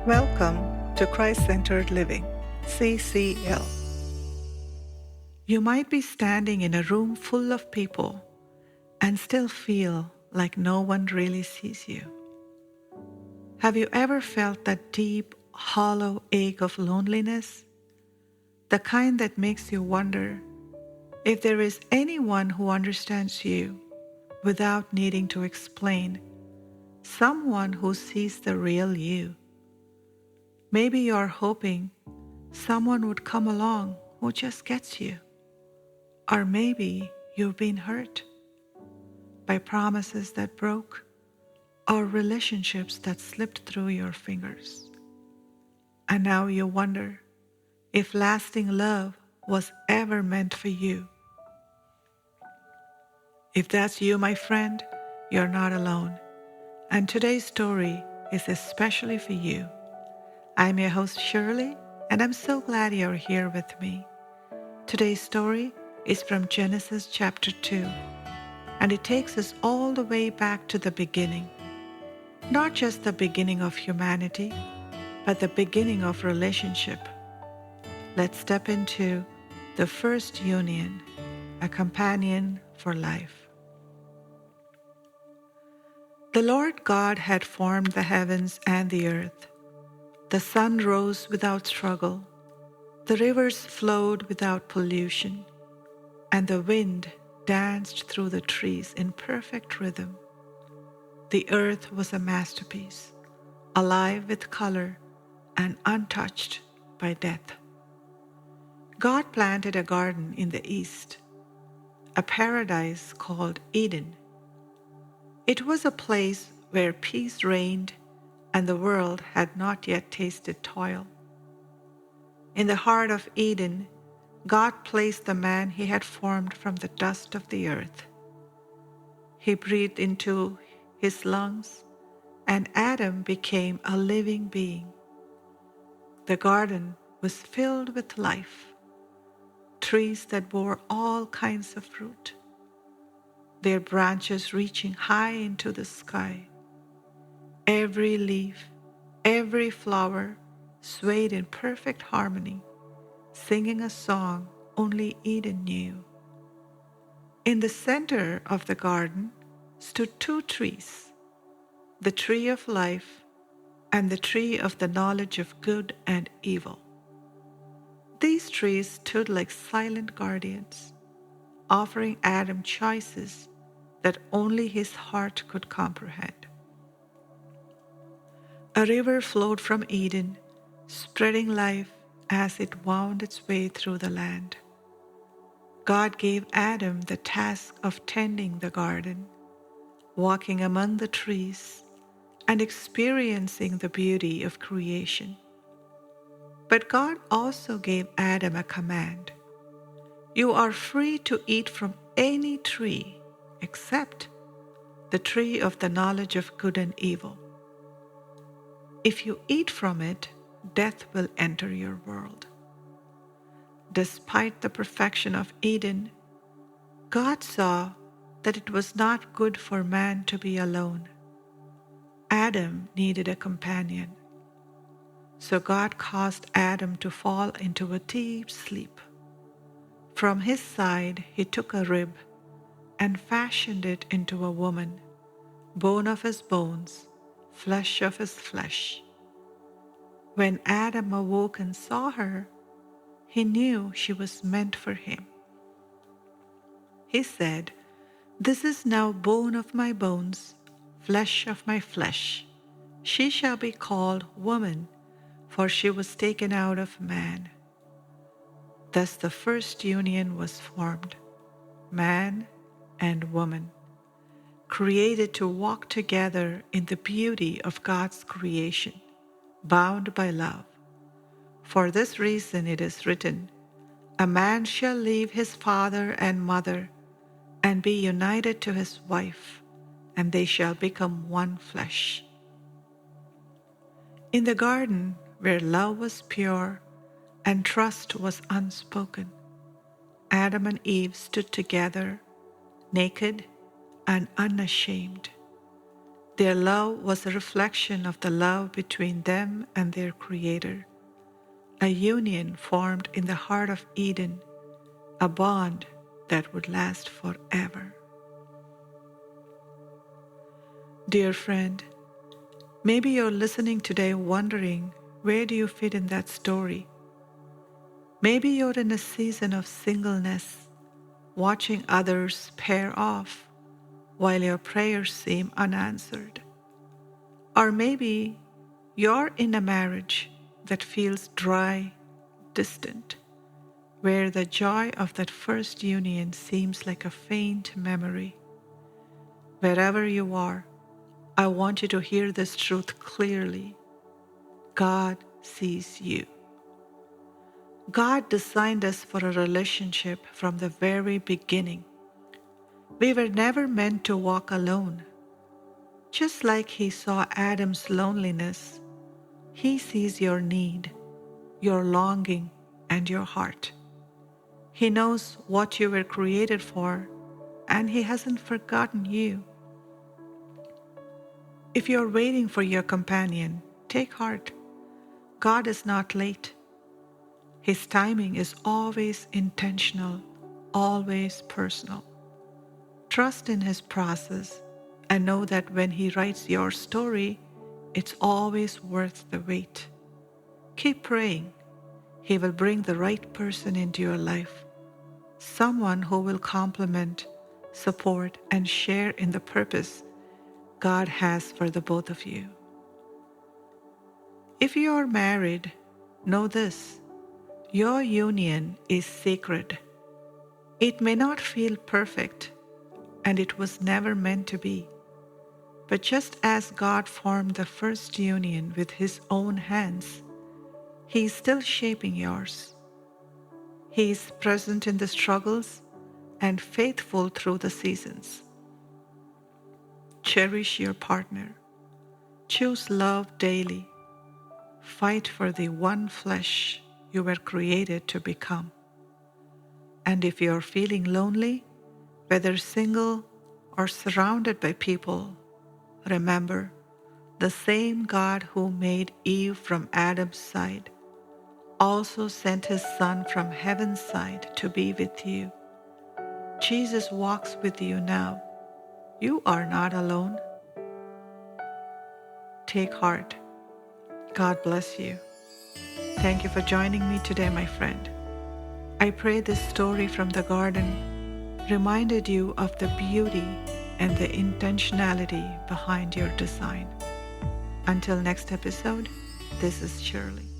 Welcome to Christ-Centered Living, CCL. You might be standing in a room full of people and still feel like no one really sees you. Have you ever felt that deep, hollow ache of loneliness? The kind that makes you wonder if there is anyone who understands you without needing to explain, someone who sees the real you. Maybe you're hoping someone would come along who just gets you. Or maybe you've been hurt by promises that broke or relationships that slipped through your fingers. And now you wonder if lasting love was ever meant for you. If that's you, my friend, you're not alone. And today's story is especially for you. I'm your host, Shirley, and I'm so glad you're here with me. Today's story is from Genesis chapter 2, and it takes us all the way back to the beginning. Not just the beginning of humanity, but the beginning of relationship. Let's step into the first union, a companion for life. The Lord God had formed the heavens and the earth. The sun rose without struggle. The rivers flowed without pollution, and the wind danced through the trees in perfect rhythm. The earth was a masterpiece, alive with color and untouched by death. God planted a garden in the east, a paradise called Eden. It was a place where peace reigned and the world had not yet tasted toil. In the heart of Eden, God placed the man he had formed from the dust of the earth. He breathed into his lungs, and Adam became a living being. The garden was filled with life, trees that bore all kinds of fruit, their branches reaching high into the sky. Every leaf, every flower swayed in perfect harmony, singing a song only Eden knew. In the center of the garden stood two trees, the tree of life and the tree of the knowledge of good and evil. These trees stood like silent guardians, offering Adam choices that only his heart could comprehend. A river flowed from Eden, spreading life as it wound its way through the land. God gave Adam the task of tending the garden, walking among the trees, and experiencing the beauty of creation. But God also gave Adam a command. You are free to eat from any tree except the tree of the knowledge of good and evil. If you eat from it, death will enter your world. Despite the perfection of Eden, God saw that it was not good for man to be alone. Adam needed a companion. So God caused Adam to fall into a deep sleep. From his side, he took a rib and fashioned it into a woman, bone of his bones, flesh of his flesh. When Adam awoke and saw her, he knew she was meant for him. He said, "This is now bone of my bones, flesh of my flesh. She shall be called woman, for she was taken out of man." Thus the first union was formed, man and woman, created to walk together in the beauty of God's creation, bound by love. For this reason it is written, "A man shall leave his father and mother and be united to his wife, and they shall become one flesh." In the garden, where love was pure and trust was unspoken, Adam and Eve stood together, naked and unashamed. Their love was a reflection of the love between them and their Creator, a union formed in the heart of Eden, a bond that would last forever. Dear friend, maybe you're listening today wondering, where do you fit in that story? Maybe you're in a season of singleness, watching others pair off while your prayers seem unanswered. Or maybe you're in a marriage that feels dry, distant, where the joy of that first union seems like a faint memory. Wherever you are, I want you to hear this truth clearly. God sees you. God designed us for a relationship from the very beginning. We were never meant to walk alone. Just like He saw Adam's loneliness, He sees your need, your longing, and your heart. He knows what you were created for, and He hasn't forgotten you. If you're waiting for your companion, take heart. God is not late. His timing is always intentional, always personal. Trust in His process and know that when He writes your story, it's always worth the wait. Keep praying. He will bring the right person into your life, someone who will complement, support, and share in the purpose God has for the both of you. If you are married, know this: your union is sacred. It may not feel perfect, and it was never meant to be. But just as God formed the first union with His own hands, He is still shaping yours. He is present in the struggles and faithful through the seasons. Cherish your partner. Choose love daily. Fight for the one flesh you were created to become. And if you're feeling lonely, whether single or surrounded by people, remember, the same God who made Eve from Adam's side also sent His Son from heaven's side to be with you. Jesus walks with you now. You are not alone. Take heart. God bless you. Thank you for joining me today, my friend. I pray this story from the garden reminded you of the beauty and the intentionality behind your design. Until next episode, this is Shirley.